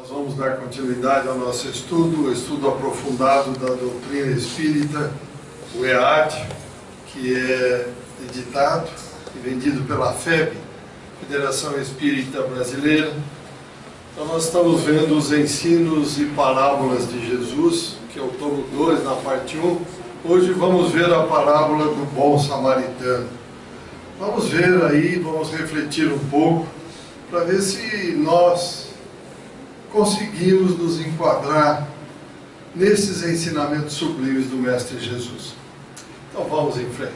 Nós vamos dar continuidade ao nosso estudo, o estudo aprofundado da doutrina espírita, o EAD, que é editado e vendido pela FEB, Federação Espírita Brasileira. Então nós estamos vendo os ensinos e parábolas de Jesus, que é o tomo 2, na parte 1. Hoje vamos ver a parábola do bom samaritano. Vamos ver aí, vamos refletir um pouco, para ver se nós conseguimos nos enquadrar nesses ensinamentos sublimes do Mestre Jesus. Então vamos em frente.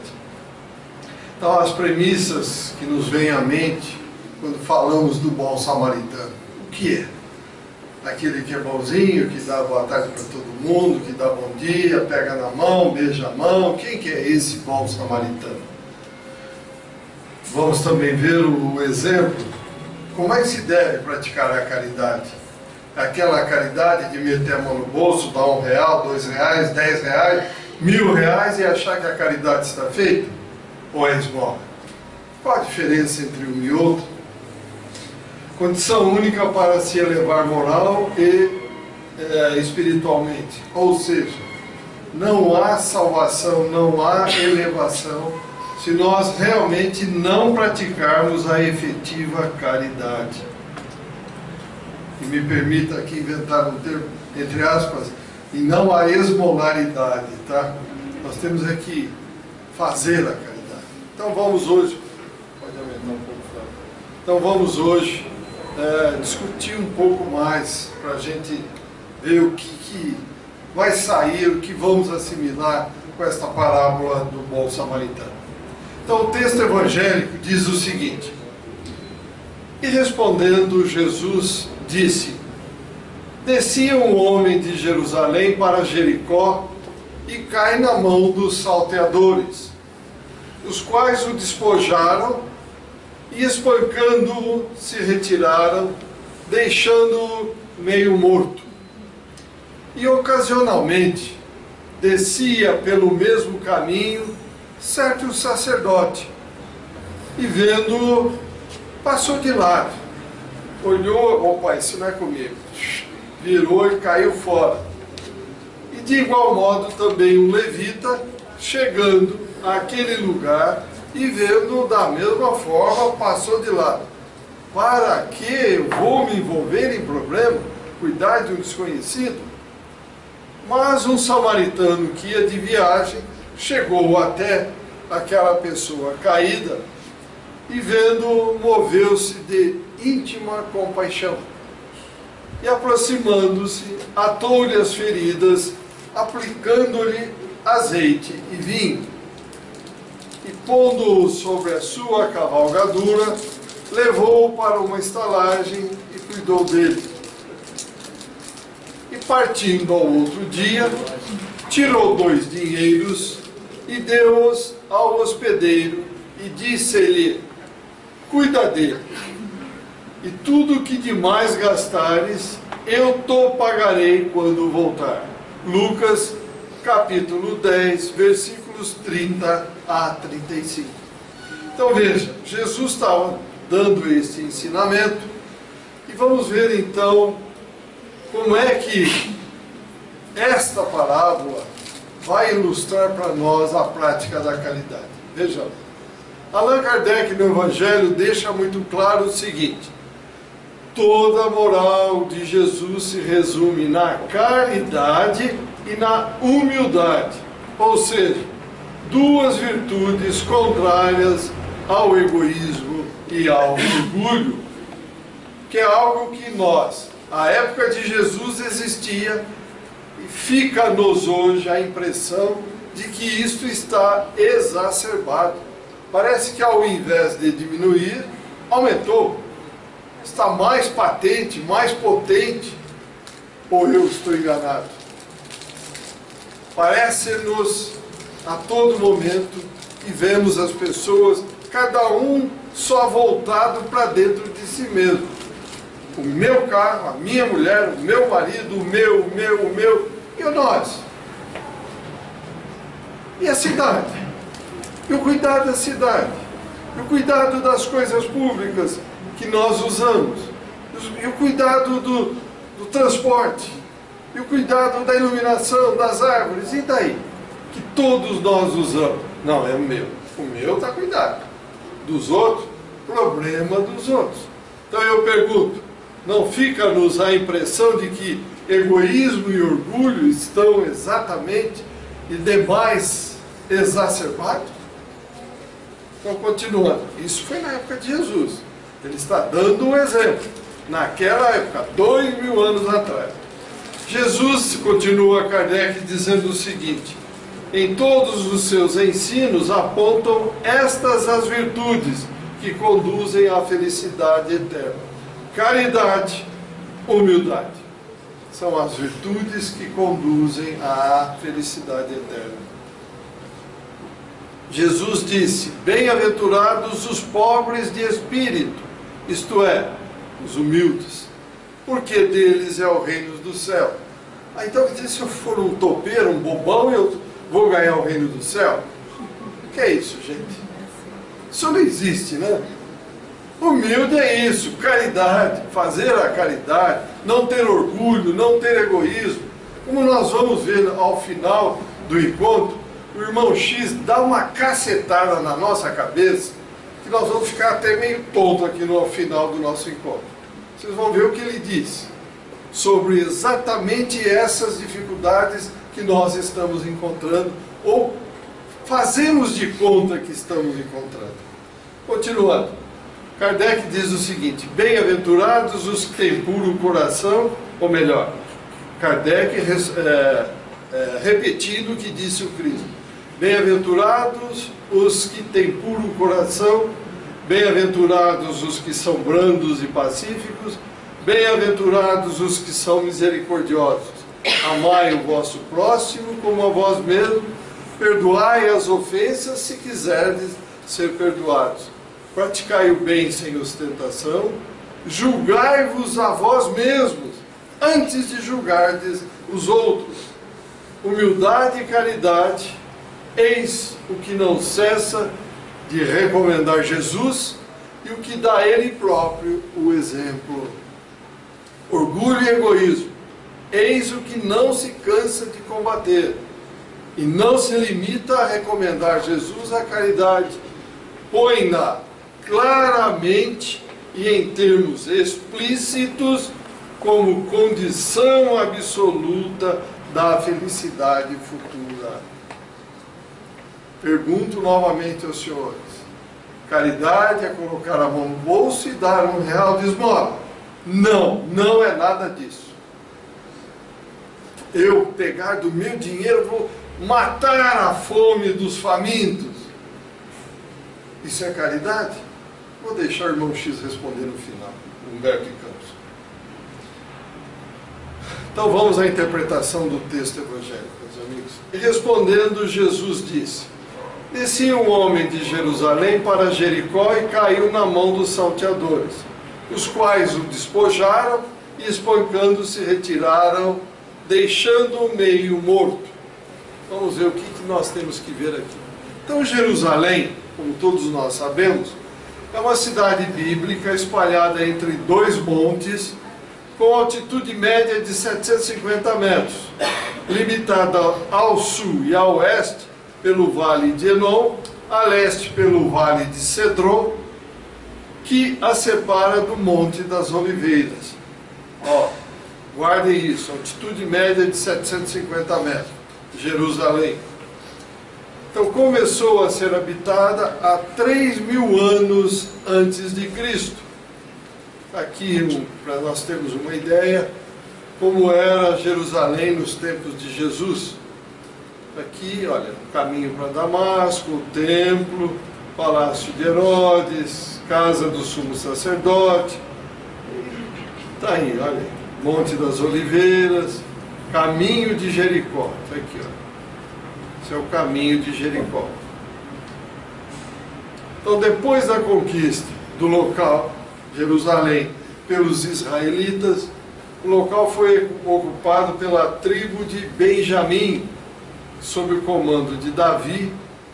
Então as premissas que nos vêm à mente quando falamos do bom samaritano. O que é? Aquele que é bonzinho, que dá boa tarde para todo mundo, que dá bom dia, pega na mão, beija a mão. Quem que é esse bom samaritano? Vamos também ver o exemplo. Como é que se deve praticar a caridade? Aquela caridade de meter a mão no bolso, dar R$1, R$2, R$10, R$1.000 e achar que a caridade está feita? Ou é esmola? Qual a diferença entre um e outro? Condição única para se elevar moral e espiritualmente. Ou seja, não há salvação, não há elevação se nós realmente não praticarmos a efetiva caridade. E me permita aqui inventar um termo, entre aspas, e não a esmolaridade, tá? Nós temos aqui fazer a caridade. Então vamos hoje, pode aumentar um pouco, Flávio. Então vamos hoje discutir um pouco mais, para a gente ver o que vai sair, o que vamos assimilar com esta parábola do bom samaritano. Então o texto evangélico diz o seguinte: e respondendo Jesus disse: descia um homem de Jerusalém para Jericó e cai na mão dos salteadores, os quais o despojaram e, espancando-o, se retiraram, deixando-o meio morto. E ocasionalmente descia pelo mesmo caminho certo sacerdote, e vendo-o, passou de lado. Olhou, opa, isso não é comigo, virou e caiu fora. E de igual modo também um levita, chegando àquele lugar e vendo da mesma forma, passou de lado. Para que eu vou me envolver em problema, cuidar de um desconhecido? Mas um samaritano que ia de viagem chegou até aquela pessoa caída e vendo, moveu-se de íntima compaixão. E aproximando-se, atou-lhe as feridas, aplicando-lhe azeite e vinho. E pondo-o sobre a sua cavalgadura, levou-o para uma estalagem e cuidou dele. E partindo ao outro dia, tirou 2 dinheiros e deu-os ao hospedeiro e disse-lhe: cuida dele, e tudo que demais gastares, eu te pagarei quando voltar. Lucas, capítulo 10, versículos 30 a 35. Então veja, Jesus estava dando este ensinamento, e vamos ver então como é que esta parábola vai ilustrar para nós a prática da caridade. Veja, Allan Kardec no Evangelho deixa muito claro o seguinte: toda a moral de Jesus se resume na caridade e na humildade, ou seja, 2 virtudes contrárias ao egoísmo e ao orgulho, que é algo que nós, à época de Jesus, existia, e fica-nos hoje a impressão de que isto está exacerbado. Parece que ao invés de diminuir, aumentou. Está mais patente, mais potente. Ou eu estou enganado? Parece-nos a todo momento que vemos as pessoas, cada um só voltado para dentro de si mesmo. O meu carro, a minha mulher, o meu marido, o meu, e o nós? E a cidade? E o cuidado da cidade? E o cuidado das coisas públicas que nós usamos? E o cuidado do transporte, e o cuidado da iluminação, das árvores, e daí? Que todos nós usamos. Não, é o meu está cuidado. Dos outros, problema dos outros. Então eu pergunto, não fica-nos a impressão de que egoísmo e orgulho estão exatamente e demais exacerbados? Então, continuando, isso foi na época de Jesus. Ele está dando um exemplo. Naquela época, 2000 anos atrás. Jesus, continua Kardec, dizendo o seguinte: em todos os seus ensinos apontam estas as virtudes que conduzem à felicidade eterna: caridade, humildade. São as virtudes que conduzem à felicidade eterna. Jesus disse: bem-aventurados os pobres de espírito, isto é, os humildes, porque deles é o reino do céu. Então, se eu for um topeiro, um bobão, eu vou ganhar o reino do céu? O que é isso, gente? Isso não existe, né? Humilde é isso, caridade, fazer a caridade, não ter orgulho, não ter egoísmo. Como nós vamos ver ao final do encontro, o irmão X dá uma cacetada na nossa cabeça, que nós vamos ficar até meio tonto aqui no final do nosso encontro. Vocês vão ver o que ele diz sobre exatamente essas dificuldades que nós estamos encontrando, ou fazemos de conta que estamos encontrando. Continuando, Kardec diz o seguinte: bem-aventurados os que têm puro coração, ou melhor, Kardec repetindo o que disse o Cristo: bem-aventurados os que têm puro coração, bem-aventurados os que são brandos e pacíficos, bem-aventurados os que são misericordiosos. Amai o vosso próximo como a vós mesmo, perdoai as ofensas se quiserdes ser perdoados. Praticai o bem sem ostentação, julgai-vos a vós mesmos antes de julgardes os outros. Humildade e caridade, eis o que não cessa de recomendar Jesus e o que dá Ele próprio o exemplo. Orgulho e egoísmo, eis o que não se cansa de combater, e não se limita a recomendar Jesus a caridade, põe-na claramente e em termos explícitos como condição absoluta da felicidade futura. Pergunto novamente aos senhores: caridade é colocar a mão no bolso e dar R$1 de esmola? Não, não é nada disso. Eu pegar do meu dinheiro, vou matar a fome dos famintos. Isso é caridade? Vou deixar o irmão X responder no final, Humberto de Campos. Então vamos à interpretação do texto evangélico, meus amigos. E respondendo, Jesus disse: descia um homem de Jerusalém para Jericó e caiu na mão dos salteadores, os quais o despojaram e, espancando-se, retiraram, deixando-o meio morto. Vamos ver o que nós temos que ver aqui. Então, Jerusalém, como todos nós sabemos, é uma cidade bíblica espalhada entre dois montes, com altitude média de 750 metros, limitada ao sul e ao oeste pelo vale de Enom, a leste pelo vale de Cedron, que a separa do Monte das Oliveiras. Ó, guardem isso, altitude média de 750 metros, Jerusalém. Então começou a ser habitada há 3.000 anos antes de Cristo. Aqui, para nós termos uma ideia, como era Jerusalém nos tempos de Jesus. Aqui, olha, o caminho para Damasco, o templo, palácio de Herodes, casa do sumo sacerdote. Está aí, olha aí, Monte das Oliveiras, caminho de Jericó. Está aqui, ó. Esse é o caminho de Jericó. Então, depois da conquista do local, Jerusalém, pelos israelitas, o local foi ocupado pela tribo de Benjamim, sob o comando de Davi,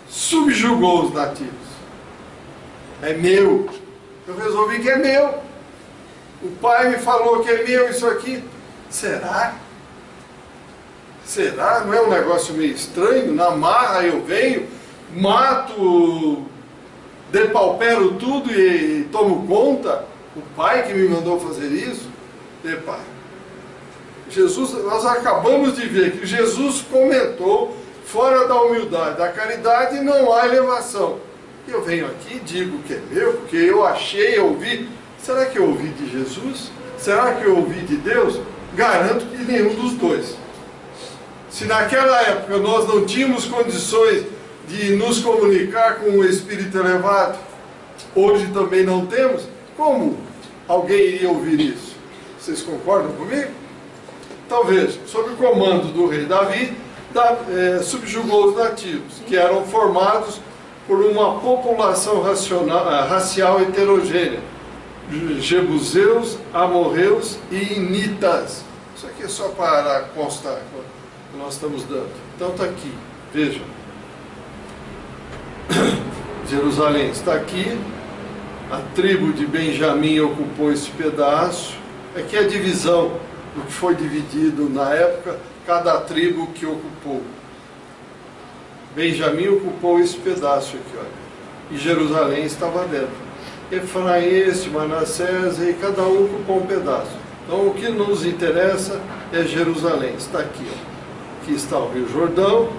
subjugou os nativos. É meu. Eu resolvi que é meu. O pai me falou que é meu isso aqui. Será? Será? Não é um negócio meio estranho? Na marra eu venho, mato, depaupero tudo e tomo conta? O Pai que me mandou fazer isso? Pai. Jesus, nós acabamos de ver que Jesus comentou, fora da humildade, da caridade não há elevação. Eu venho aqui e digo que é meu, porque eu achei, ouvi. Será que eu ouvi de Jesus? Será que eu ouvi de Deus? Garanto que nenhum dos dois. Se naquela época nós não tínhamos condições de nos comunicar com o Espírito elevado, hoje também não temos, como alguém iria ouvir isso? Vocês concordam comigo? Então veja, sob o comando do rei Davi, subjugou os nativos, que eram formados por uma população racial heterogênea, jebuseus, amorreus e initas. Isso aqui é só para constar que nós estamos dando. Então está aqui, vejam. Jerusalém está aqui, a tribo de Benjamim ocupou esse pedaço. Aqui é a divisão do que foi dividido na época, cada tribo que ocupou. Benjamim ocupou esse pedaço aqui, olha, e Jerusalém estava dentro. Efraim, Manassés, e cada um ocupou um pedaço. Então o que nos interessa é Jerusalém, está aqui, ó. Aqui está o Rio Jordão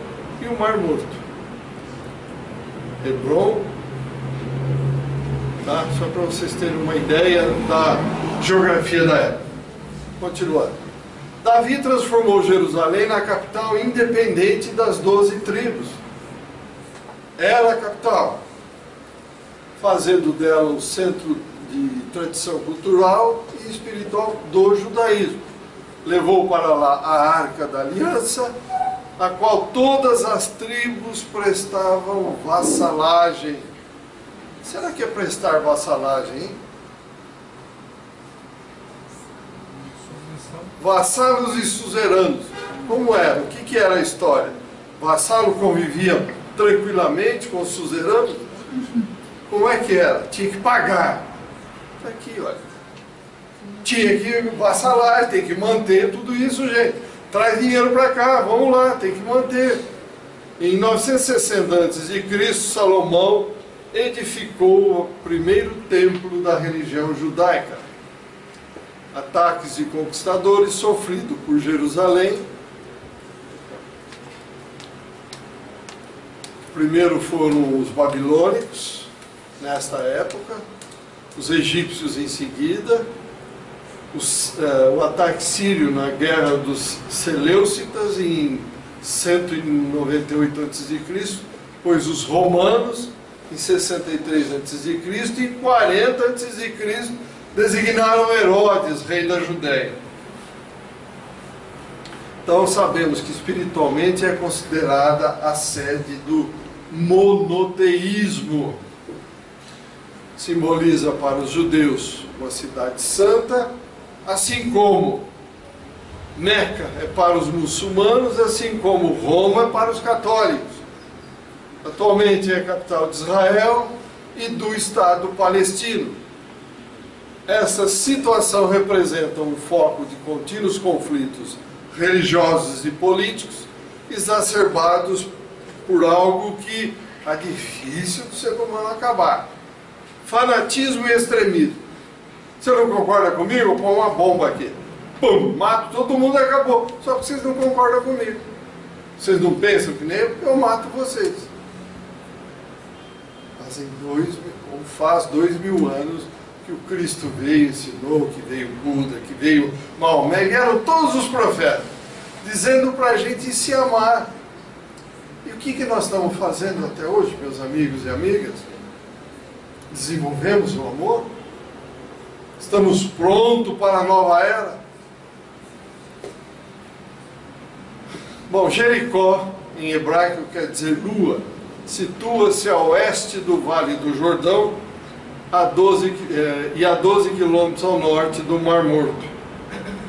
e o Mar Morto. Hebrom, tá? Só para vocês terem uma ideia da geografia da época. Continuando. Davi transformou Jerusalém na capital independente das 12 tribos. Era a capital, fazendo dela o centro de tradição cultural e espiritual do judaísmo. Levou para lá a Arca da Aliança, a qual todas as tribos prestavam vassalagem. Será que é prestar vassalagem, hein? Vassalos e suzeranos. Como era? O que era a história? Vassalo convivia tranquilamente com os suzeranos? Como é que era? Tinha que pagar. Está aqui, olha. Tinha que vassalar, tem que manter tudo isso, gente. Traz dinheiro para cá, vamos lá, tem que manter. Em 960 a.C., Salomão edificou o primeiro templo da religião judaica. Ataques de conquistadores sofridos por Jerusalém. Primeiro foram os babilônicos, nesta época, os egípcios em seguida, o ataque sírio na guerra dos Seleucitas em 198 a.C., depois os romanos em 63 a.C. e em 40 a.C. designaram Herodes, rei da Judéia. Então sabemos que espiritualmente é considerada a sede do monoteísmo. Simboliza para os judeus uma cidade santa, assim como Meca é para os muçulmanos, assim como Roma é para os católicos. Atualmente é a capital de Israel e do Estado palestino. Essa situação representa um foco de contínuos conflitos religiosos e políticos, exacerbados por algo que é difícil do ser humano acabar: fanatismo e extremismo. Você não concorda comigo? Eu ponho uma bomba aqui, pum, mato todo mundo e acabou. Só que vocês não concordam comigo. Vocês não pensam que nem eu mato vocês. Faz 2000 anos que o Cristo veio, ensinou, que veio Buda, que veio Maomé, vieram todos os profetas, dizendo para a gente se amar. E o que nós estamos fazendo até hoje, meus amigos e amigas? Desenvolvemos o amor? Estamos prontos para a nova era? Bom, Jericó, em hebraico, quer dizer lua, situa-se a oeste do Vale do Jordão e a 12 quilômetros ao norte do Mar Morto.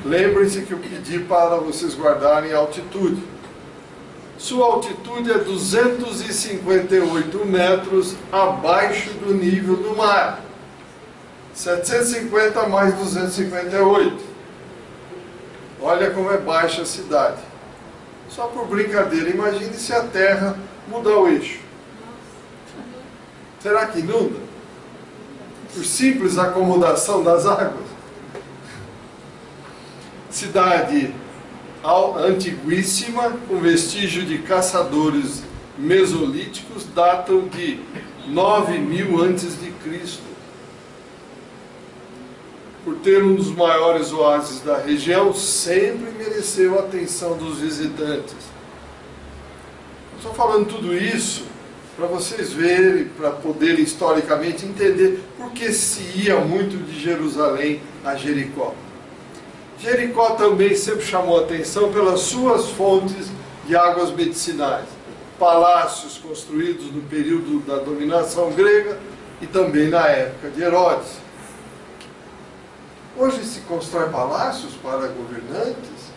Lembrem-se que eu pedi para vocês guardarem a altitude. Sua altitude é 258 metros abaixo do nível do mar. 750 mais 258. Olha como é baixa a cidade. Só por brincadeira, imagine se a Terra mudar o eixo. Será que inunda? Por simples acomodação das águas? Cidade antiguíssima, com vestígio de caçadores mesolíticos, datam de 9.000 a.C. Por ter um dos maiores oásis da região, sempre mereceu a atenção dos visitantes. Estou falando tudo isso para vocês verem, para poderem historicamente entender por que se ia muito de Jerusalém a Jericó. Jericó também sempre chamou a atenção pelas suas fontes de águas medicinais. Palácios construídos no período da dominação grega e também na época de Herodes. Hoje se constrói palácios para governantes.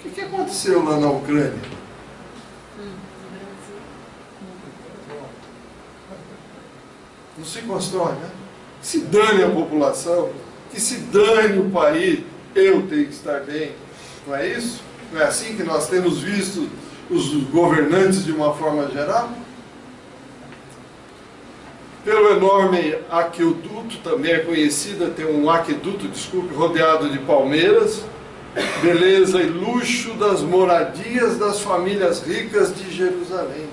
O que aconteceu lá na Ucrânia? Não se constrói, né? Que se dane a população, que se dane o país, eu tenho que estar bem. Não é isso? Não é assim que nós temos visto os governantes de uma forma geral? Pelo enorme aqueduto, também é conhecida, tem um aqueduto, desculpe, rodeado de palmeiras, beleza e luxo das moradias das famílias ricas de Jerusalém.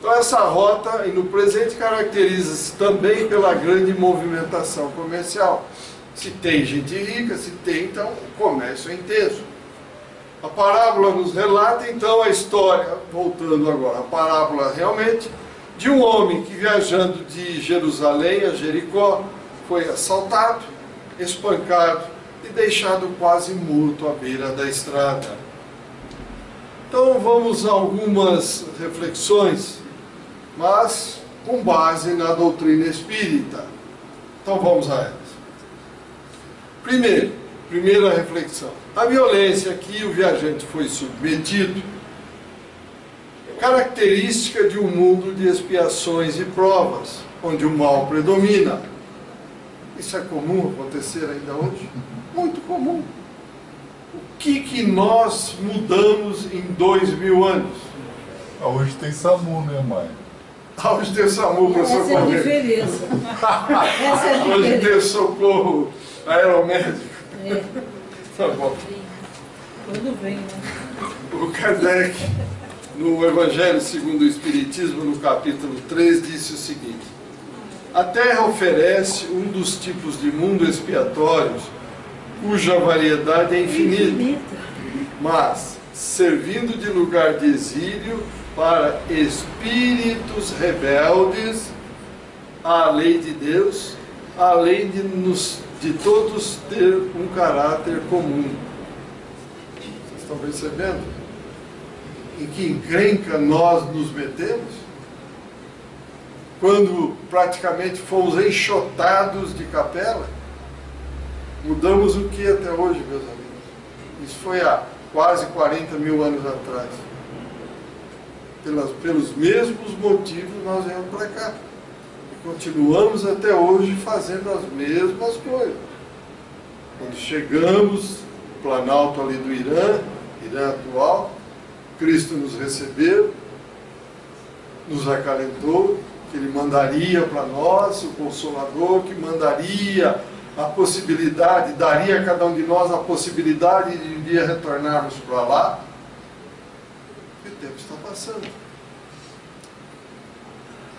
Então essa rota, e no presente, caracteriza-se também pela grande movimentação comercial. Se tem gente rica, se tem, então o comércio é intenso. A parábola nos relata, então, a história, voltando agora, a parábola realmente, de um homem que, viajando de Jerusalém a Jericó, foi assaltado, espancado e deixado quase morto à beira da estrada. Então vamos a algumas reflexões, mas com base na doutrina espírita. Então vamos a elas. Primeira reflexão. A violência a que o viajante foi submetido é característica de um mundo de expiações e provas, onde o mal predomina. Isso é comum acontecer ainda hoje? Muito comum. O que nós mudamos em 2000 anos? Hoje tem SAMU, né, mãe? Hoje tem SAMU para socorrer. Essa é a diferença. Essa é a Hoje diferença. tem socorro aeromédico. É, Tá bom. quando vem, né? O Kardec, no Evangelho segundo o Espiritismo, no capítulo 3, disse o seguinte: a Terra oferece um dos tipos de mundo expiatórios cuja variedade é infinita, mas servindo de lugar de exílio para espíritos rebeldes à lei de Deus, além de todos ter um caráter comum. Vocês estão percebendo em que encrenca nós nos metemos? Quando praticamente fomos enxotados de capela, mudamos o que até hoje, meus amigos? Isso foi há quase 40 mil anos atrás. Pelos mesmos motivos nós viemos para cá. E continuamos até hoje fazendo as mesmas coisas. Quando chegamos no Planalto ali do Irã atual, Cristo nos recebeu, nos acalentou, que Ele mandaria para nós o Consolador, que mandaria a possibilidade, daria a cada um de nós a possibilidade de um dia retornarmos para lá. E o tempo está passando.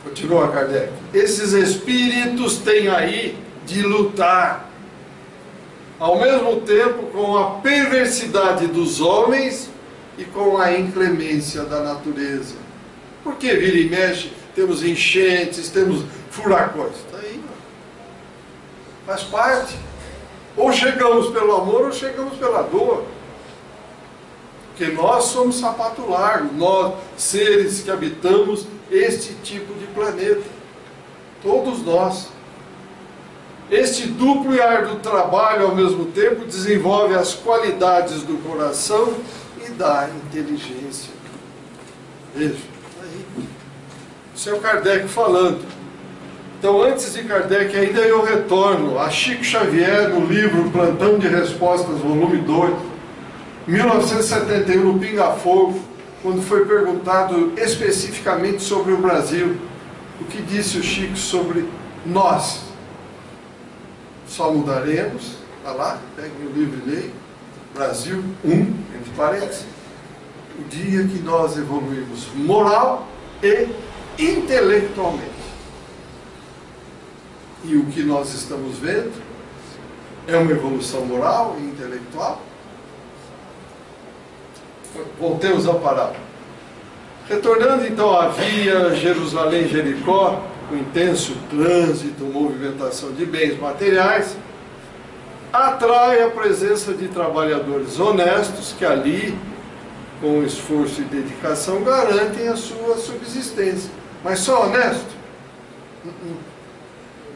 Continua Kardec. Esses espíritos têm aí de lutar, ao mesmo tempo com a perversidade dos homens e com a inclemência da natureza. Porque vira e mexe, temos enchentes, temos furacões. Está aí, faz parte. Ou chegamos pelo amor ou chegamos pela dor. Porque nós somos sapato largo, nós, seres que habitamos este tipo de planeta. Todos nós. Este duplo e árduo trabalho, ao mesmo tempo, desenvolve as qualidades do coração e da inteligência. Veja, aí. Isso é o Kardec falando. Então, antes de Kardec, ainda eu retorno a Chico Xavier, no livro Plantão de Respostas, volume 2, 1971, no Pinga Fogo, quando foi perguntado especificamente sobre o Brasil, o que disse o Chico sobre nós. Só mudaremos, está lá, pegue o livro e leia, Brasil 1, entre parênteses, o dia que nós evoluímos moral e intelectualmente. E o que nós estamos vendo é uma evolução moral e intelectual. Voltemos à parábola. Retornando então à via Jerusalém-Jericó, com intenso trânsito, movimentação de bens materiais, atrai a presença de trabalhadores honestos que ali, com esforço e dedicação, garantem a sua subsistência. Mas só honesto?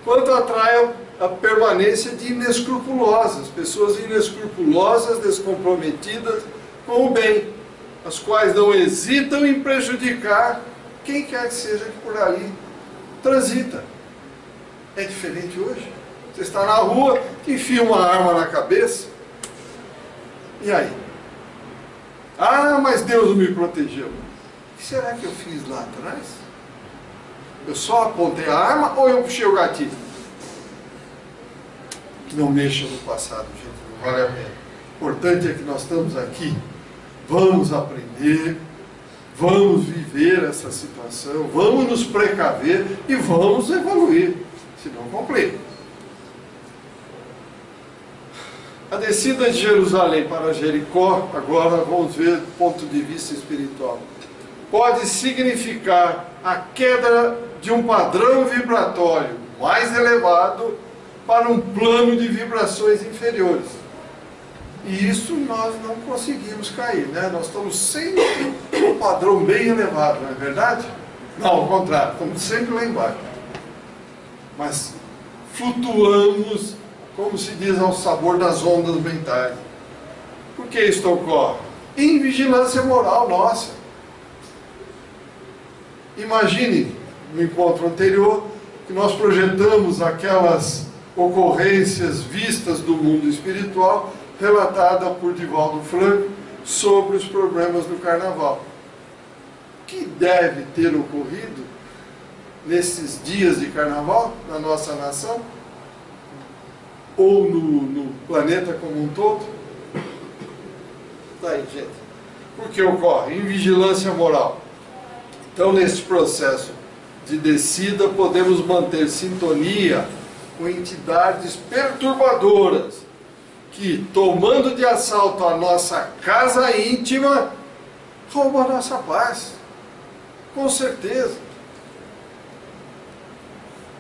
Quanto atrai a permanência de inescrupulosas, pessoas inescrupulosas, descomprometidas com o bem, as quais não hesitam em prejudicar quem quer que seja que por ali transita. É diferente hoje. Você está na rua, enfia uma arma na cabeça, e aí? Ah, mas Deus me protegeu. O que será que eu fiz lá atrás? Eu só apontei a arma ou eu puxei o gatilho? Não mexa no passado, gente, não vale a pena. O importante é que nós estamos aqui, vamos aprender, vamos viver essa situação, vamos nos precaver e vamos evoluir, senão complica. A descida de Jerusalém para Jericó, agora vamos ver do ponto de vista espiritual, pode significar a queda de um padrão vibratório mais elevado para um plano de vibrações inferiores. E isso nós não conseguimos cair, né? Nós estamos sempre um padrão bem elevado, não é verdade? Não, ao contrário, estamos sempre lá embaixo. Mas flutuamos, como se diz, ao sabor das ondas mentais. Por que isso ocorre? Invigilância moral nossa. Imagine, no encontro anterior, que nós projetamos aquelas ocorrências vistas do mundo espiritual, relatada por Divaldo Franco, sobre os problemas do carnaval. O que deve ter ocorrido nesses dias de carnaval na nossa nação? Ou no planeta como um todo? Tá aí, gente. Por que ocorre? Invigilância moral. Então, nesse processo de descida, podemos manter sintonia com entidades perturbadoras que, tomando de assalto a nossa casa íntima, roubam a nossa paz. Com certeza.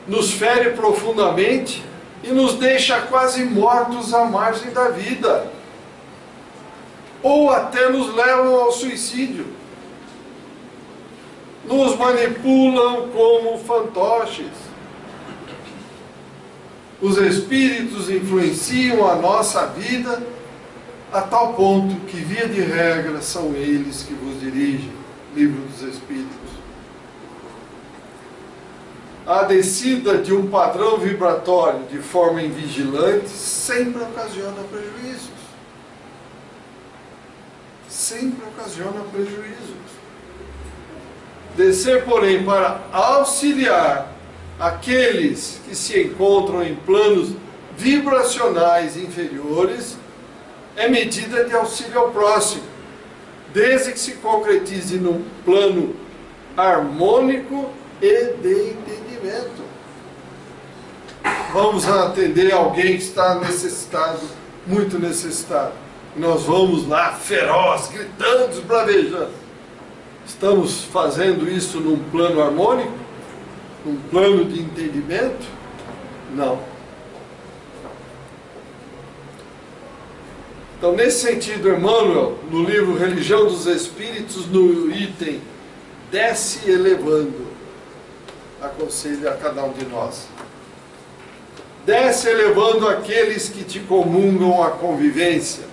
Nos fere profundamente e nos deixa quase mortos à margem da vida. Ou até nos levam ao suicídio. Nos manipulam como fantoches. Os espíritos influenciam a nossa vida a tal ponto que, via de regra, são eles que vos dirigem. Livro dos Espíritos. A descida de um padrão vibratório de forma invigilante sempre ocasiona prejuízos. Sempre ocasiona prejuízos. Descer, porém, para auxiliar aqueles que se encontram em planos vibracionais inferiores é medida de auxílio ao próximo, desde que se concretize num plano harmônico e de entendimento. Vamos atender alguém que está necessitado, muito necessitado. Nós vamos lá, feroz, gritando, esbravejando. Estamos fazendo isso num plano harmônico? Num plano de entendimento? Não. Então, nesse sentido, Emmanuel, no livro Religião dos Espíritos, no item Desce elevando, aconselha a cada um de nós. Desce elevando aqueles que te comungam a convivência,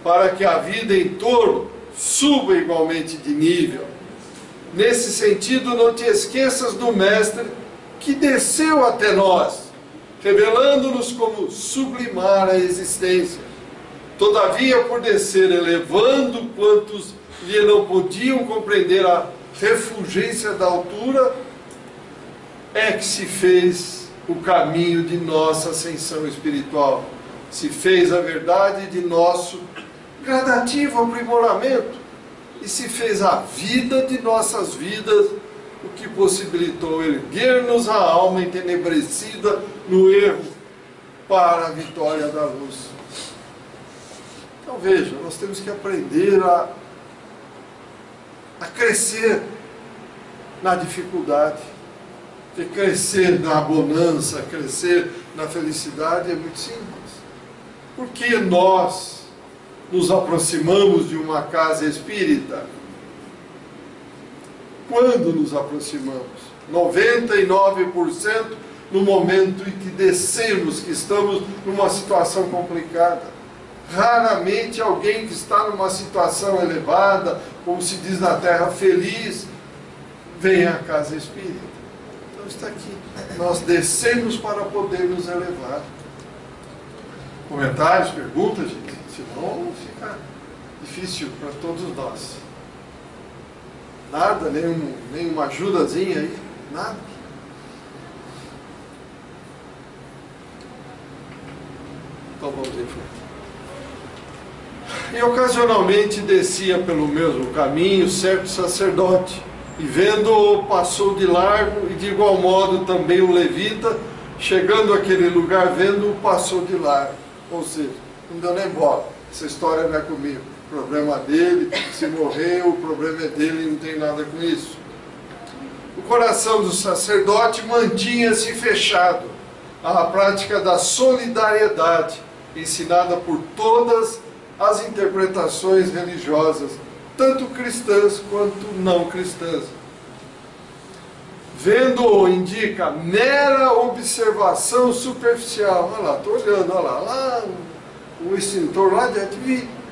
para que a vida em torno suba igualmente de nível. Nesse sentido, não te esqueças do Mestre que desceu até nós, revelando-nos como sublimar a existência. Todavia, por descer, elevando quantos lhe não podiam compreender a refulgência da altura, é que se fez o caminho de nossa ascensão espiritual, se fez a verdade de nosso gradativo aprimoramento, e se fez a vida de nossas vidas, o que possibilitou erguer-nos a alma entenebrecida no erro para a vitória da luz. Então veja, nós temos que aprender a crescer na dificuldade, porque crescer na bonança, crescer na felicidade é muito simples. Porque nós nos aproximamos de uma casa espírita? Quando nos aproximamos? 99% no momento em que descemos, que estamos numa situação complicada. Raramente alguém que está numa situação elevada, como se diz na terra, feliz, vem à casa espírita. Então está aqui. Nós descemos para poder nos elevar. Comentários, perguntas, gente? Senão fica difícil para todos nós. Nada, nenhuma ajudazinha aí? Nada. Então vamos em frente. E ocasionalmente descia pelo mesmo caminho certo sacerdote, e vendo-o passou de largo, e de igual modo também o levita, chegando àquele lugar, vendo-o passou de largo. Ou seja, não deu nem bola. Essa história não é comigo. O problema dele, se morreu, o problema é dele, não tem nada com isso. O coração do sacerdote mantinha-se fechado à prática da solidariedade, ensinada por todas as interpretações religiosas, tanto cristãs quanto não cristãs. Vendo-o indica mera observação superficial. Olha lá, estou olhando, olha lá o extintor lá dentro,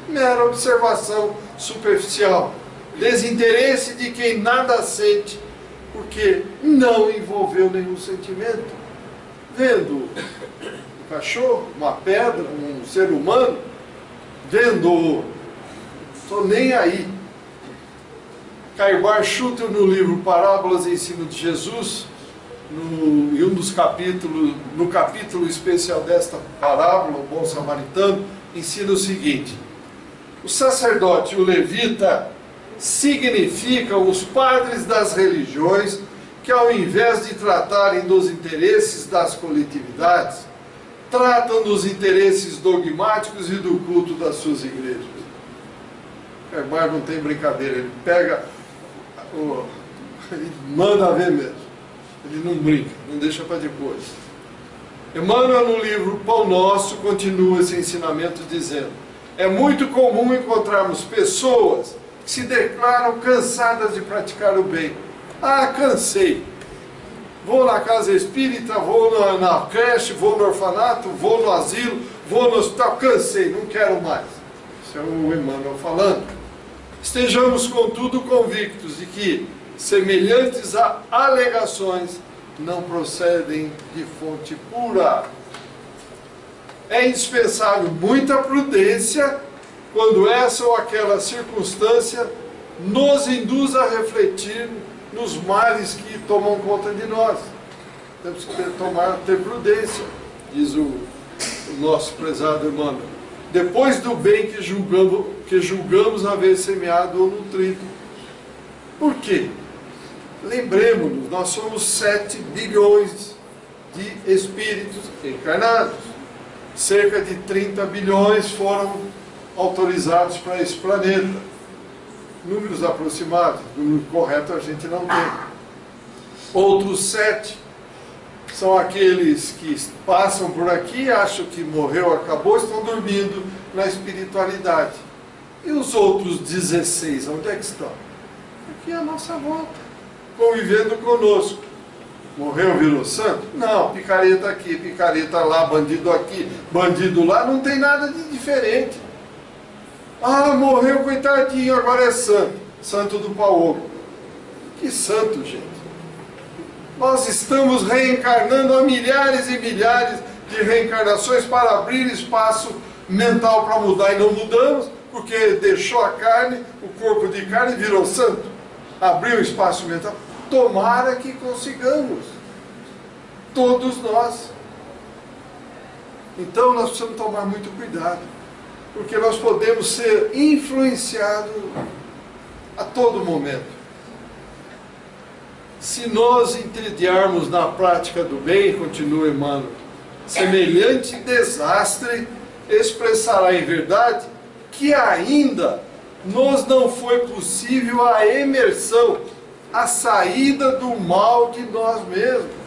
mera observação superficial. Desinteresse de quem nada sente, porque não envolveu nenhum sentimento. Vendo um cachorro, uma pedra, um ser humano, vendo-o, estou nem aí. Caio Bar Schutter, no livro Parábolas e Ensino de Jesus, em um dos capítulos, no capítulo especial desta parábola, o Bom Samaritano, ensina o seguinte: o sacerdote e o levita significam os padres das religiões que, ao invés de tratarem dos interesses das coletividades, tratam dos interesses dogmáticos e do culto das suas igrejas. Caio Bar não tem brincadeira, ele pega, ele manda ver mesmo. Ele não brinca, não deixa para depois. Emmanuel, no livro Pão Nosso, continua esse ensinamento dizendo: é muito comum encontrarmos pessoas que se declaram cansadas de praticar o bem. Ah, cansei. Vou na casa espírita, vou na creche, vou no orfanato, vou no asilo, vou no hospital, cansei, não quero mais. Isso é o Emmanuel falando. Estejamos, contudo, convictos de que semelhantes a alegações não procedem de fonte pura. É indispensável muita prudência quando essa ou aquela circunstância nos induz a refletir nos males que tomam conta de nós. Temos que ter prudência, diz o nosso prezado Emmanuel. Depois do bem que julgamos haver semeado ou nutrido. Por quê? Lembremos-nos, nós somos 7 bilhões de espíritos encarnados. Cerca de 30 bilhões foram autorizados para esse planeta. Números aproximados, número correto a gente não tem. Outros 7 são aqueles que passam por aqui, acham que morreu, acabou, estão dormindo na espiritualidade. E os outros 16, onde é que estão? Aqui à nossa volta, convivendo conosco. Morreu, virou santo? Não, picareta aqui, picareta lá, bandido aqui, bandido lá, não tem nada de diferente. Ah, morreu, coitadinho, agora é santo. Santo do pau oco. Que santo, gente. Nós estamos reencarnando há milhares e milhares de reencarnações para abrir espaço mental para mudar, e não mudamos, porque deixou a carne, o corpo de carne virou santo, abriu espaço mental. Tomara que consigamos, todos nós. Então nós precisamos tomar muito cuidado, porque nós podemos ser influenciados a todo momento. Se nós entediarmos na prática do bem, continua Emmanuel, semelhante desastre expressará em verdade que ainda nos não foi possível a emersão, a saída do mal de nós mesmos.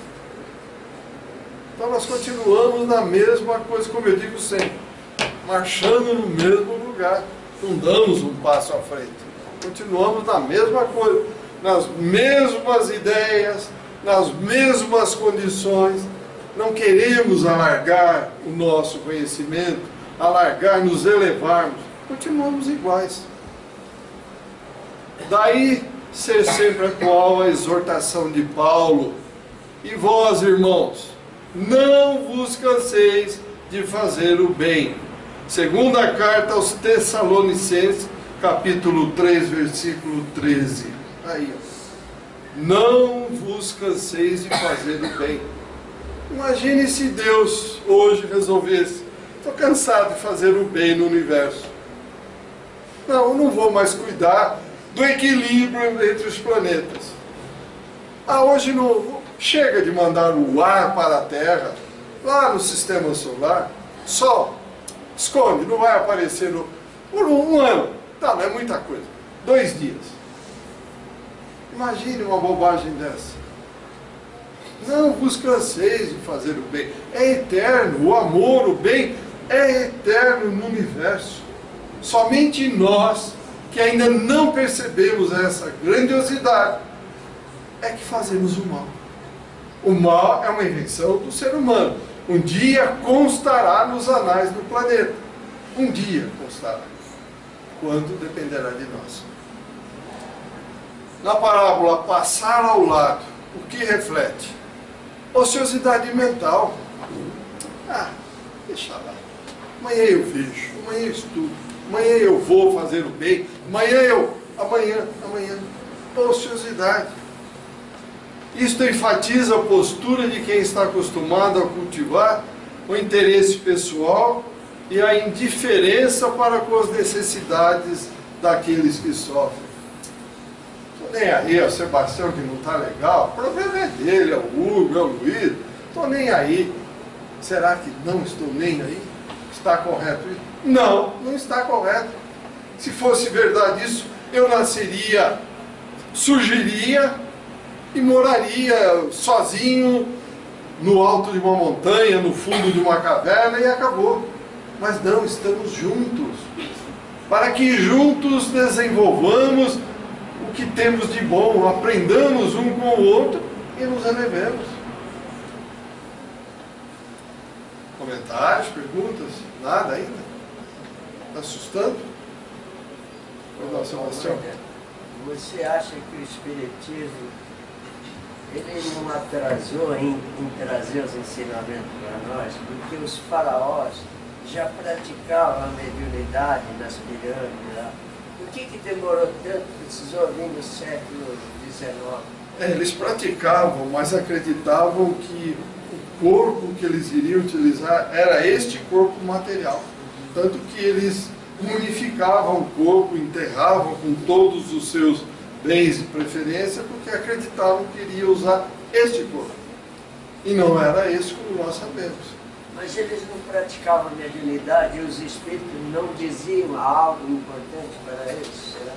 Então nós continuamos na mesma coisa, como eu digo sempre, marchando no mesmo lugar, não damos um passo à frente, continuamos na mesma coisa, nas mesmas ideias, nas mesmas condições. Não queremos alargar o nosso conhecimento, alargar, nos elevarmos, continuamos iguais. Daí ser sempre atual a exortação de Paulo: e vós, irmãos, não vos canseis de fazer o bem. Segunda carta aos Tessalonicenses, capítulo 3, versículo 13. Aí, ó. Não vos canseis de fazer o bem. Imagine se Deus hoje resolvesse: estou cansado de fazer o bem no universo. Não, eu não vou mais cuidar do equilíbrio entre os planetas. Hoje não chega de mandar o ar para a Terra, lá no sistema solar. Sol, esconde, não vai aparecer por um ano. Tá, não é muita coisa. 2 dias. Imagine uma bobagem dessa. Não vos canseis de fazer o bem. É eterno, o amor, o bem é eterno no universo. Somente nós, que ainda não percebemos essa grandiosidade, é que fazemos o mal. O mal é uma invenção do ser humano. Um dia constará nos anais do planeta. Um dia constará. Quando dependerá de nós. Na parábola passar ao lado, o que reflete? Ociosidade mental. Deixa lá. Amanhã eu vejo, amanhã eu estudo, amanhã eu vou fazer o bem, amanhã. Ociosidade. Isto enfatiza a postura de quem está acostumado a cultivar o interesse pessoal e a indiferença para com as necessidades daqueles que sofrem. Estou nem aí, é o Sebastião que não está legal, o problema é dele, é o Hugo, é o Luiz, estou nem aí. Será que não estou nem aí? Está correto isso? Não, não está correto. Se fosse verdade isso, eu nasceria, surgiria e moraria sozinho no alto de uma montanha, no fundo de uma caverna, e acabou. Mas não, estamos juntos, para que juntos desenvolvamos o que temos de bom, aprendamos um com o outro e nos elevemos. Comentários, perguntas? Nada ainda? Está assustando? Pois não, Sebastião. Você acha que o Espiritismo ele não atrasou em trazer os ensinamentos para nós? Porque os faraós já praticavam a mediunidade nas pirâmides lá. Por que demorou tanto? Precisou vir no século XIX? Eles praticavam, mas acreditavam que o corpo que eles iriam utilizar era este corpo material. Tanto que eles mumificavam o corpo, enterravam com todos os seus bens de preferência, porque acreditavam que iriam usar este corpo. E não era esse, como nós sabemos. Mas eles não praticavam a mediunidade e os espíritos não diziam algo importante para eles, será?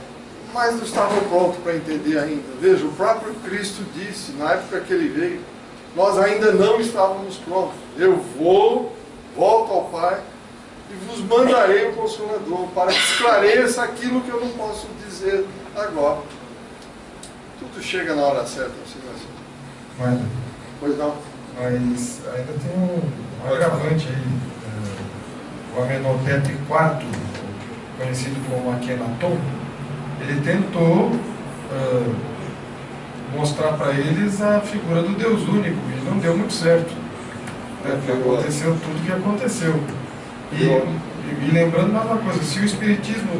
Mas não estavam prontos para entender ainda. Veja, o próprio Cristo disse, na época que ele veio, nós ainda não estávamos prontos. Eu volto ao Pai e vos mandarei o Consolador, para que esclareça aquilo que eu não posso dizer agora. Tudo chega na hora certa, assim. Pois não? Mas ainda tem um agravante aí. O Amenhotep IV, conhecido como Akhenaton, ele tentou mostrar para eles a figura do Deus único, e não deu muito certo. Porque aconteceu tudo o que aconteceu. E lembrando mais uma coisa, se o Espiritismo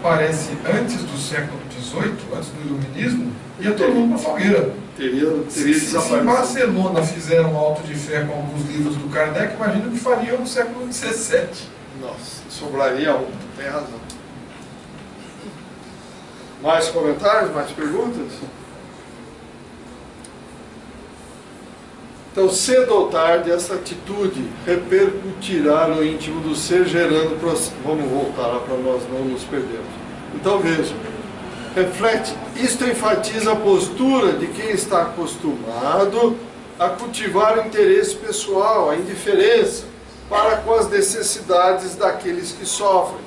aparece antes do século XVIII, antes do Iluminismo, ia todo mundo para a fogueira. Teria Se desaparecido. em Barcelona fizeram auto de fé com alguns livros do Kardec, imagina o que fariam no século XVII. Nossa, sobraria um, tem razão. Mais comentários, mais perguntas? Então, cedo ou tarde, essa atitude repercutirá no íntimo do ser, gerando... Vamos voltar lá para nós não nos perdermos. Então, veja. Reflete, isto enfatiza a postura de quem está acostumado a cultivar o interesse pessoal, a indiferença para com as necessidades daqueles que sofrem.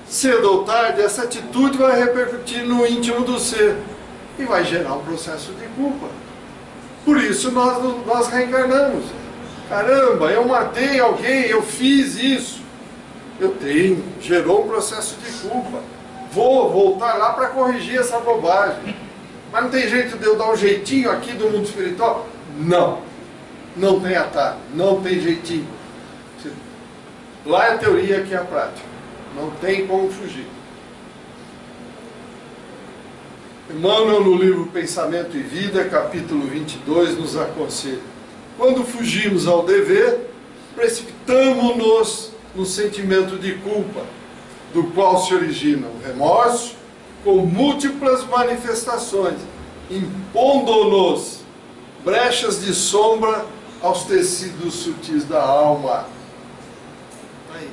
Cedo ou tarde, essa atitude vai repercutir no íntimo do ser e vai gerar um processo de culpa. Por isso nós reencarnamos. Caramba, eu matei alguém, eu fiz isso. Gerou um processo de culpa. Vou voltar lá para corrigir essa bobagem. Mas não tem jeito de eu dar um jeitinho aqui do mundo espiritual? Não. Não tem atalho. Não tem jeitinho. Lá é a teoria, aqui é a prática. Não tem como fugir. Emmanuel, no livro Pensamento e Vida, capítulo 22, nos aconselha: quando fugimos ao dever, precipitamo-nos no sentimento de culpa, do qual se origina o remorso, com múltiplas manifestações, impondo-nos brechas de sombra aos tecidos sutis da alma. Aí,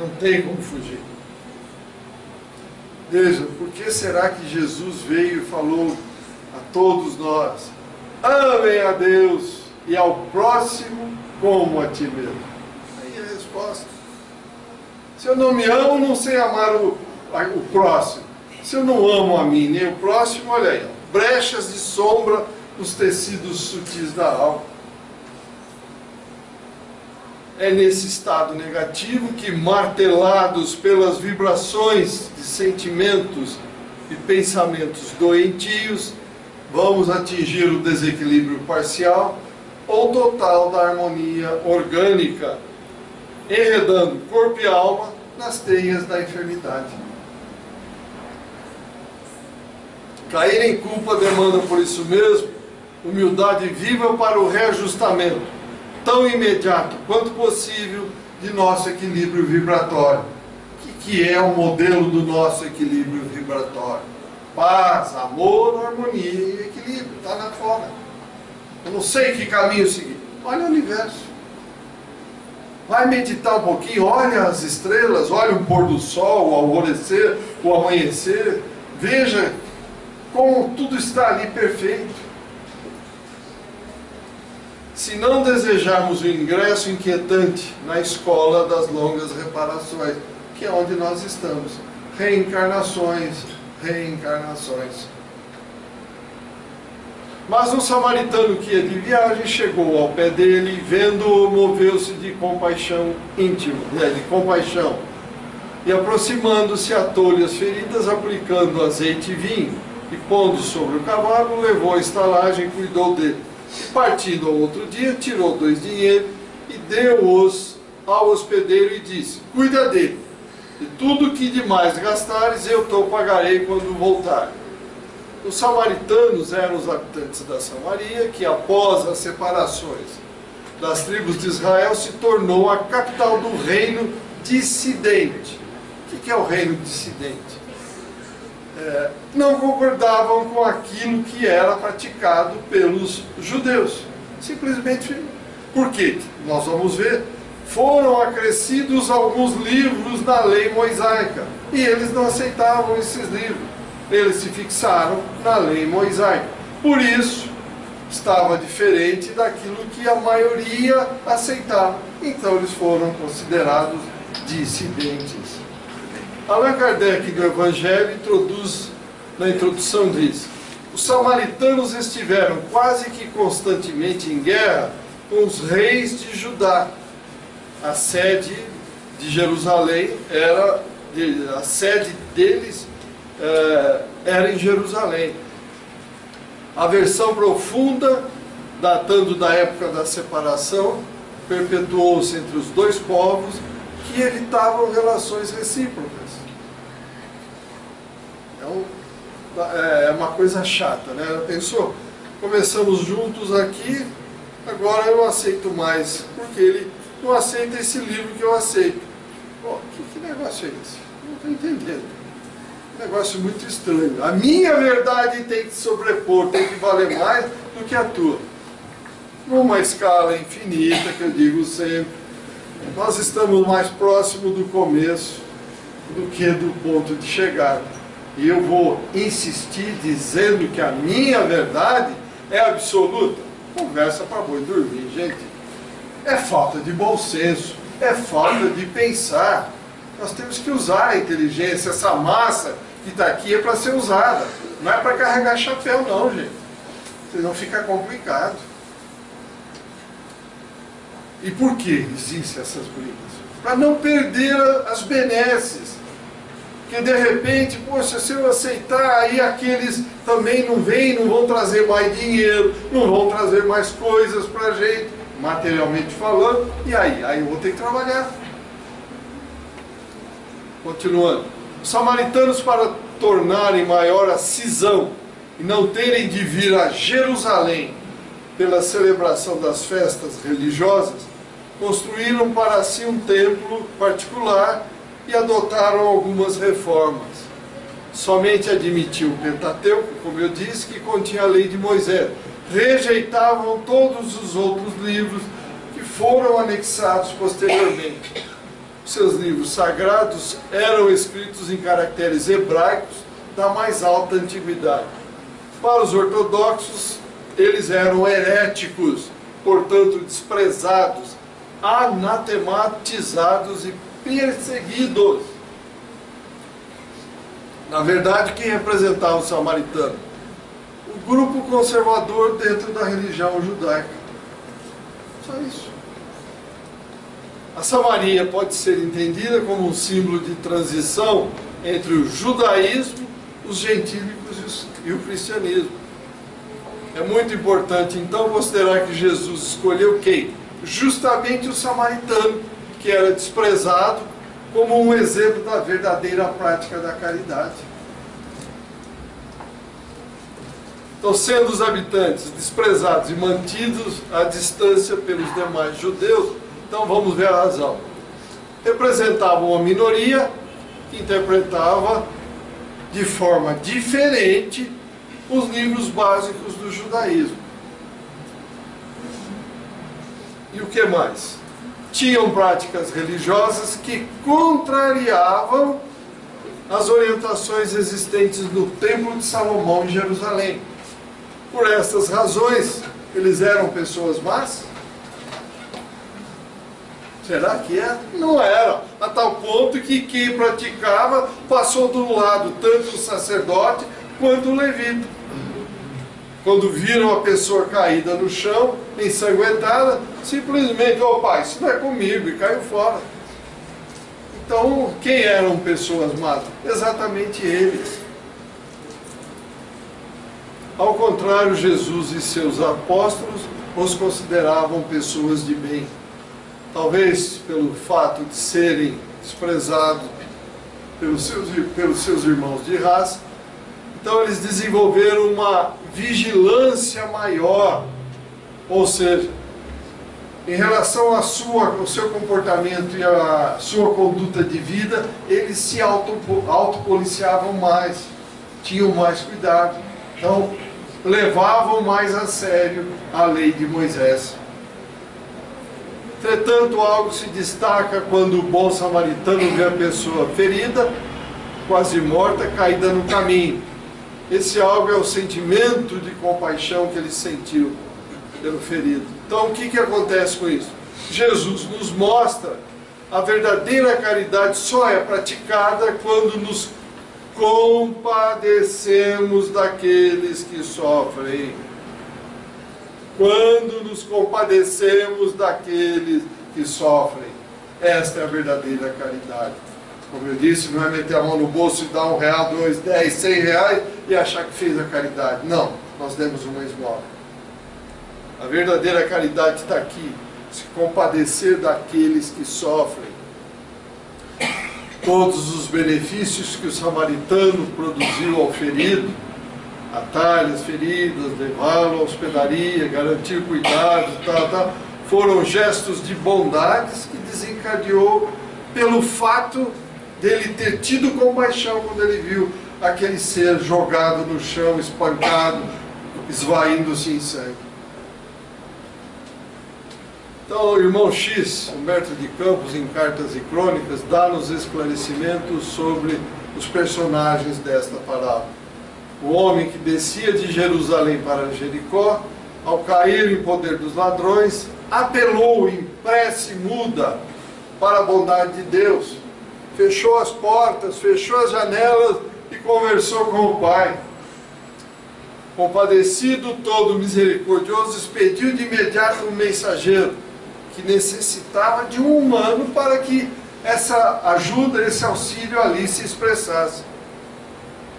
não tem como fugir. Veja, por que será que Jesus veio e falou a todos nós: amem a Deus e ao próximo como a ti mesmo? Aí a resposta. Se eu não me amo, não sei amar o próximo. Se eu não amo a mim nem o próximo, olha aí, brechas de sombra nos tecidos sutis da alma. É nesse estado negativo que, martelados pelas vibrações de sentimentos e pensamentos doentios, vamos atingir o desequilíbrio parcial ou total da harmonia orgânica, enredando corpo e alma nas teias da enfermidade. Cair em culpa demanda, por isso mesmo, humildade viva para o reajustamento, tão imediato quanto possível, de nosso equilíbrio vibratório. O que é o modelo do nosso equilíbrio vibratório? Paz, amor, harmonia e equilíbrio. Está na forma. Eu não sei que caminho seguir. Olha o universo. Vai meditar um pouquinho, olha as estrelas, olha o pôr do sol, o alvorecer, o amanhecer. Veja como tudo está ali perfeito. Se não desejarmos o ingresso inquietante na escola das longas reparações, que é onde nós estamos, reencarnações, reencarnações. Mas um samaritano que ia de viagem chegou ao pé dele, vendo-o, moveu-se de compaixão íntima, de compaixão, e aproximando-se atou-lhe as feridas, aplicando azeite e vinho, e pondo sobre o cavalo, levou a estalagem e cuidou dele. E partindo ao outro dia, tirou 2 dinheiros e deu-os ao hospedeiro e disse: cuida dele, e tudo que demais gastares eu te pagarei quando voltar. Os samaritanos eram os habitantes da Samaria, que após as separações das tribos de Israel se tornou a capital do reino dissidente. O que é o reino dissidente? Não concordavam com aquilo que era praticado pelos judeus. Simplesmente, porque, nós vamos ver, foram acrescidos alguns livros na lei mosaica, e eles não aceitavam esses livros. Eles se fixaram na lei mosaica. Por isso, estava diferente daquilo que a maioria aceitava. Então, eles foram considerados dissidentes. Allan Kardec, do Evangelho, introduz, na introdução diz: os samaritanos estiveram quase que constantemente em guerra com os reis de Judá. A sede de Jerusalém a sede deles era em Jerusalém. aversão profunda, datando da época da separação, perpetuou-se entre os dois povos que evitavam relações recíprocas. É uma coisa chata, né? Pensou? Começamos juntos aqui, agora eu não aceito mais, porque ele não aceita esse livro que eu aceito. Pô, que negócio é esse? Não estou entendendo. Um negócio muito estranho. A minha verdade tem que sobrepor, tem que valer mais do que a tua. Numa escala infinita, que eu digo sempre, nós estamos mais próximos do começo do que do ponto de chegada. E eu vou insistir dizendo que a minha verdade é absoluta. Conversa para boi dormir, gente. É falta de bom senso, é falta de pensar. Nós temos que usar a inteligência, essa massa que está aqui é para ser usada. Não é para carregar chapéu não, gente. Senão fica complicado. E por que existem essas brigas? Para não perder as benesses. Porque de repente, poxa, se eu aceitar, aí aqueles também não vêm, não vão trazer mais dinheiro, não vão trazer mais coisas para a gente, materialmente falando, e aí? Aí eu vou ter que trabalhar. Continuando. Os samaritanos, para tornarem maior a cisão e não terem de vir a Jerusalém pela celebração das festas religiosas, construíram para si um templo particular e adotaram algumas reformas. Somente admitiam o Pentateuco, como eu disse, que continha a lei de Moisés. Rejeitavam todos os outros livros que foram anexados posteriormente. Seus livros sagrados eram escritos em caracteres hebraicos da mais alta antiguidade. Para os ortodoxos, eles eram heréticos, portanto desprezados, anatematizados e perseguidos. Na verdade, quem representava o samaritano? O grupo conservador dentro da religião judaica. Só isso. A Samaria pode ser entendida como um símbolo de transição entre o judaísmo, os gentílicos e o cristianismo. É muito importante, então, considerar que Jesus escolheu quem? Justamente o samaritano, que era desprezado, como um exemplo da verdadeira prática da caridade. Então, sendo os habitantes desprezados e mantidos à distância pelos demais judeus, então vamos ver a razão. Representavam uma minoria que interpretava de forma diferente os livros básicos do judaísmo. E o que mais? Tinham práticas religiosas que contrariavam as orientações existentes no Templo de Salomão em Jerusalém. Por essas razões, eles eram pessoas más? Será que é? Não era. A tal ponto que quem praticava passou do lado tanto o sacerdote quanto o levita. Quando viram a pessoa caída no chão, ensanguentada, simplesmente, ó pai, isso não é comigo, e caiu fora. Então, quem eram pessoas más? Exatamente eles. Ao contrário, Jesus e seus apóstolos os consideravam pessoas de bem. Talvez pelo fato de serem desprezados pelos seus irmãos de raça. Então eles desenvolveram uma vigilância maior, ou seja, em relação ao seu comportamento e à sua conduta de vida, eles se autopoliciavam mais, tinham mais cuidado, então levavam mais a sério a lei de Moisés. Entretanto, algo se destaca quando o bom samaritano vê a pessoa ferida, quase morta, caída no caminho. Esse algo é o sentimento de compaixão que ele sentiu pelo ferido. Então, o que acontece com isso? Jesus nos mostra a verdadeira caridade só é praticada quando nos compadecemos daqueles que sofrem. Quando nos compadecemos daqueles que sofrem. Esta é a verdadeira caridade. Como eu disse, não é meter a mão no bolso e dar R$1, R$2, R$10, R$100 e achar que fez a caridade. Não. nós demos uma esmola. A verdadeira caridade está aqui, se compadecer daqueles que sofrem. Todos os benefícios que o samaritano produziu ao ferido, atalhas feridas, levá-lo à hospedaria, garantir cuidado, foram gestos de bondades que desencadeou pelo fato dele ter tido compaixão quando ele viu aquele ser jogado no chão, espancado, esvaindo-se em sangue. Então, o irmão X, Humberto de Campos, em Cartas e Crônicas, dá-nos esclarecimentos sobre os personagens desta parábola. O homem que descia de Jerusalém para Jericó, ao cair em poder dos ladrões, apelou em prece muda para a bondade de Deus, fechou as portas, fechou as janelas e conversou com o Pai. Compadecido, todo misericordioso, expediu de imediato um mensageiro que necessitava de um humano para que essa ajuda, esse auxílio ali se expressasse.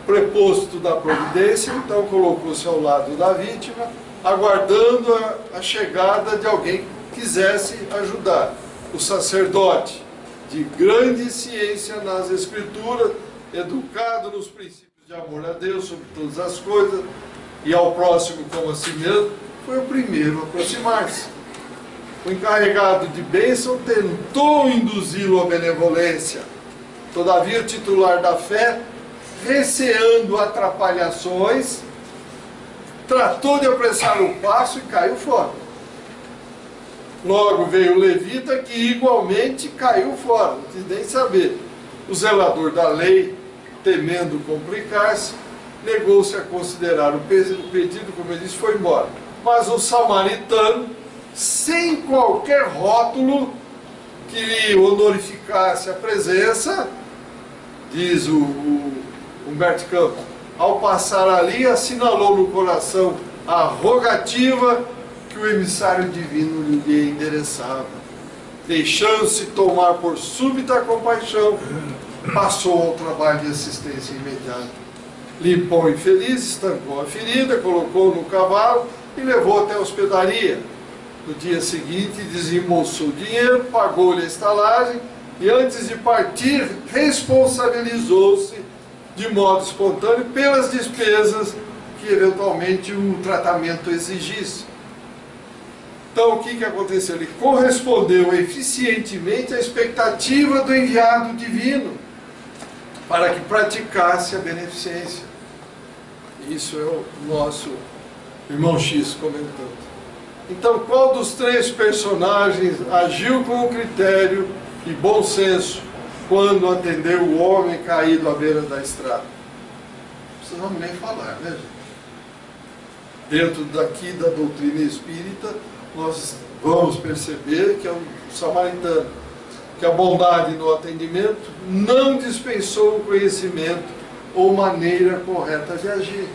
Preposto da providência, então colocou-se ao lado da vítima, aguardando a chegada de alguém que quisesse ajudar. O sacerdote, de grande ciência nas Escrituras, educado nos princípios de amor a Deus sobre todas as coisas e ao próximo como a si mesmo, foi o primeiro a aproximar-se. O encarregado de bênção tentou induzi-lo à benevolência. Todavia, o titular da fé, receando atrapalhações, tratou de apressar o passo e caiu fora. Logo veio o levita, que igualmente caiu fora, não quis nem saber. O zelador da lei, temendo complicar-se, negou-se a considerar o pedido, como ele disse, foi embora. Mas o samaritano, sem qualquer rótulo que lhe honorificasse a presença, diz o Humberto Campos, ao passar ali, assinalou no coração a rogativa que o emissário divino lhe endereçava. Deixando-se tomar por súbita compaixão, passou ao trabalho de assistência imediata. Limpou o infeliz, estancou a ferida, colocou no cavalo e levou até a hospedaria. No dia seguinte, desembolsou o dinheiro, pagou-lhe a estalagem e, antes de partir, responsabilizou-se de modo espontâneo pelas despesas que eventualmente o tratamento exigisse. Então, o que aconteceu? Ele correspondeu eficientemente à expectativa do enviado divino para que praticasse a beneficência. Isso é o nosso irmão X comentando. Então, qual dos três personagens agiu com critério e bom senso quando atendeu o homem caído à beira da estrada? Não precisamos nem falar, né, gente? Dentro daqui da doutrina espírita, nós vamos perceber que é o samaritano, que a bondade no atendimento não dispensou o conhecimento ou maneira correta de agir.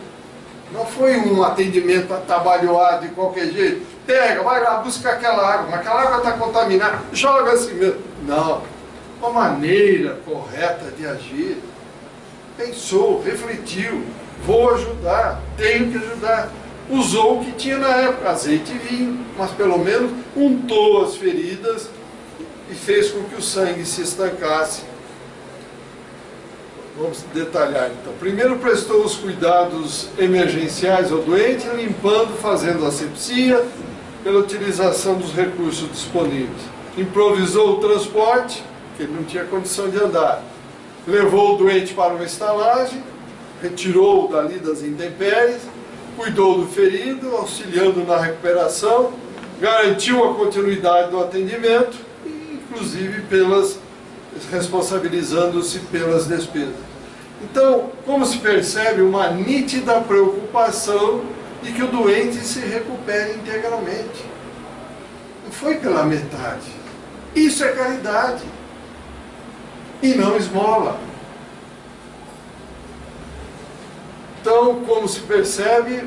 Não foi um atendimento atabalhoado de qualquer jeito. Pega, vai lá, busca aquela água, mas aquela água está contaminada, joga assim mesmo. Não, uma maneira correta de agir. Pensou, refletiu, vou ajudar, tenho que ajudar. Usou o que tinha na época, azeite e vinho, mas pelo menos untou as feridas e fez com que o sangue se estancasse. Vamos detalhar então. Primeiro prestou os cuidados emergenciais ao doente, limpando, fazendo asepsia, pela utilização dos recursos disponíveis. Improvisou o transporte, que ele não tinha condição de andar. Levou o doente para uma estalagem, retirou-o dali das intempéries, cuidou do ferido, auxiliando na recuperação, garantiu a continuidade do atendimento, inclusive responsabilizando-se pelas despesas. Então, como se percebe, uma nítida preocupação de que o doente se recupere integralmente. Não foi pela metade. Isso é caridade. E não esmola. Então, como se percebe,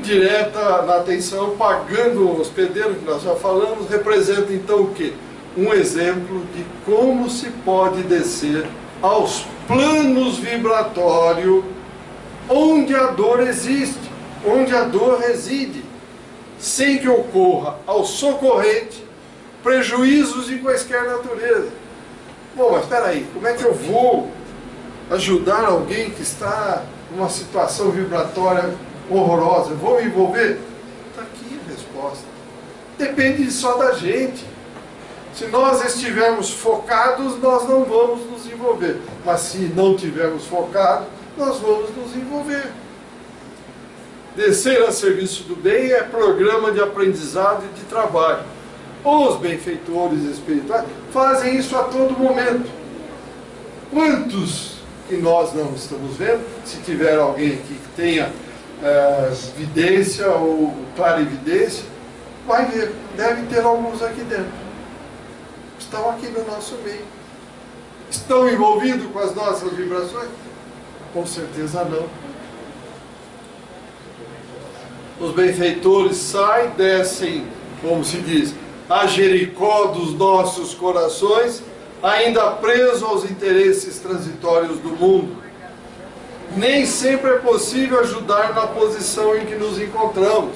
direta na atenção, pagando o hospedeiro, que nós já falamos, representa então o quê? Um exemplo de como se pode descer aos planos vibratórios onde a dor existe, onde a dor reside, sem que ocorra ao socorrente prejuízos de quaisquer natureza. Bom, mas espera aí, como é que eu vou ajudar alguém que está numa situação vibratória horrorosa? Eu vou me envolver? Está aqui a resposta. Depende só da gente. Se nós estivermos focados, nós não vamos nos envolver. Mas se não estivermos focados, nós vamos nos envolver. Descer a serviço do bem é programa de aprendizado e de trabalho. Os benfeitores espirituais fazem isso a todo momento. Quantos que nós não estamos vendo? Se tiver alguém aqui que tenha vidência ou clarividência, vai ver. Deve ter alguns aqui dentro. Estão aqui no nosso meio. Estão envolvidos com as nossas vibrações? Com certeza não. Os benfeitores saem, descem, como se diz, a Jericó dos nossos corações, ainda presos aos interesses transitórios do mundo. Nem sempre é possível ajudar na posição em que nos encontramos.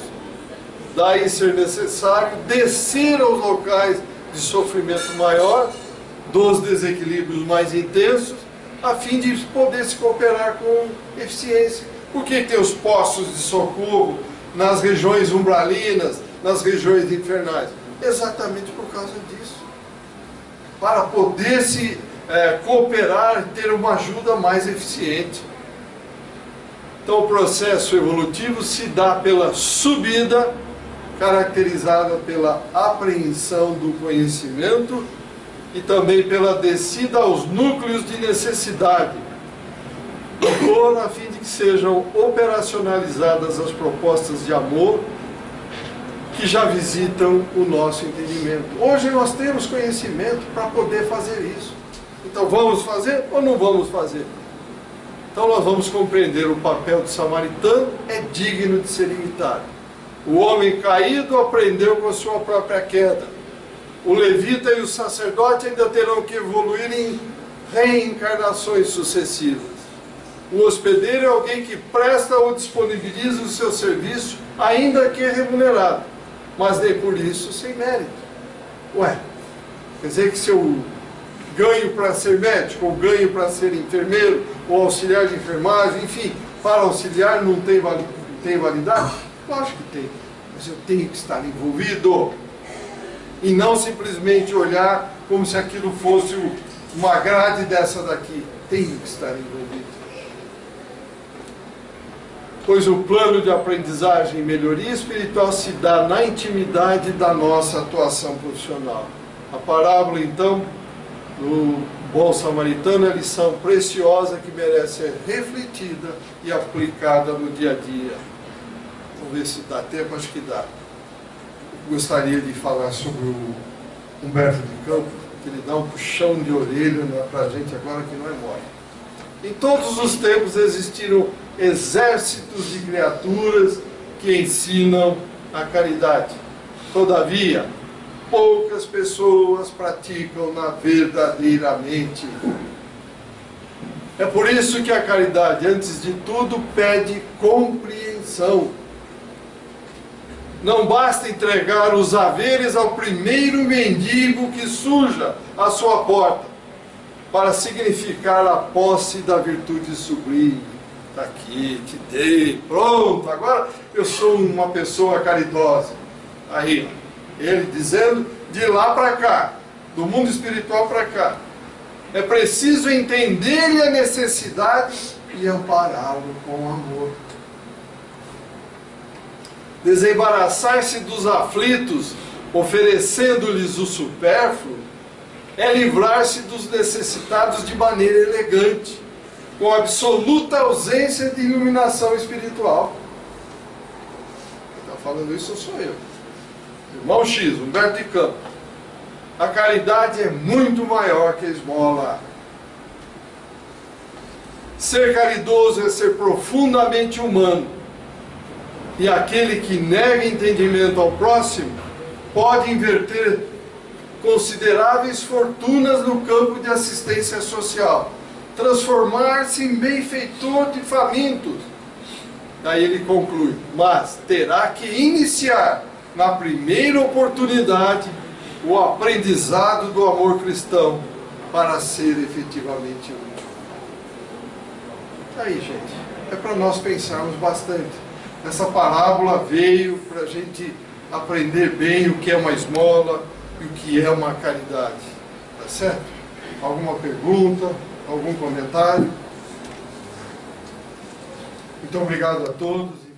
Daí ser necessário descer aos locais de sofrimento maior, dos desequilíbrios mais intensos, a fim de poder se cooperar com eficiência. Por que tem os postos de socorro nas regiões umbralinas, nas regiões infernais? Exatamente por causa disso. Para poder se cooperar, ter uma ajuda mais eficiente. Então o processo evolutivo se dá pela subida, caracterizada pela apreensão do conhecimento, e também pela descida aos núcleos de necessidade, a fim de que sejam operacionalizadas as propostas de amor que já visitam o nosso entendimento. Hoje nós temos conhecimento para poder fazer isso. Então vamos fazer ou não vamos fazer? Então nós vamos compreender o papel do samaritano, é digno de ser imitado. O homem caído aprendeu com a sua própria queda. O levita e o sacerdote ainda terão que evoluir em reencarnações sucessivas. O hospedeiro é alguém que presta ou disponibiliza o seu serviço, ainda que remunerado, mas nem por isso sem mérito. Ué, quer dizer que se eu ganho para ser médico, ou ganho para ser enfermeiro, ou auxiliar de enfermagem, enfim, para auxiliar não tem validade? Lógico que tem, mas eu tenho que estar envolvido. E não simplesmente olhar como se aquilo fosse uma grade dessa daqui. Tem que estar envolvido. Pois o plano de aprendizagem e melhoria espiritual se dá na intimidade da nossa atuação profissional. A parábola, então, do bom samaritano é lição preciosa que merece ser refletida e aplicada no dia a dia. Vamos ver se dá tempo, acho que dá. Gostaria de falar sobre o Humberto de Campos, que ele dá um puxão de orelha para a gente agora que não é mole. Em todos os tempos existiram exércitos de criaturas que ensinam a caridade. Todavia, poucas pessoas praticam-na verdadeiramente. É por isso que a caridade, antes de tudo, pede compreensão. Não basta entregar os haveres ao primeiro mendigo que surja à sua porta, para significar a posse da virtude sublime. Está aqui, te dei, pronto, agora eu sou uma pessoa caridosa. Aí, ele dizendo, de lá para cá, do mundo espiritual para cá, é preciso entender-lhe a necessidade e ampará-lo com amor. Desembaraçar-se dos aflitos, oferecendo-lhes o supérfluo, é livrar-se dos necessitados de maneira elegante, com absoluta ausência de iluminação espiritual. Quem está falando isso sou eu. Irmão X, Humberto de Campos. A caridade é muito maior que a esmola. Ser caridoso é ser profundamente humano. E aquele que nega entendimento ao próximo pode inverter consideráveis fortunas no campo de assistência social, transformar-se em benfeitor de famintos. Aí ele conclui, mas terá que iniciar na primeira oportunidade o aprendizado do amor cristão para ser efetivamente útil. Aí, gente, é para nós pensarmos bastante. Essa parábola veio para a gente aprender bem o que é uma esmola e o que é uma caridade. Tá certo? Alguma pergunta? Algum comentário? Muito obrigado a todos.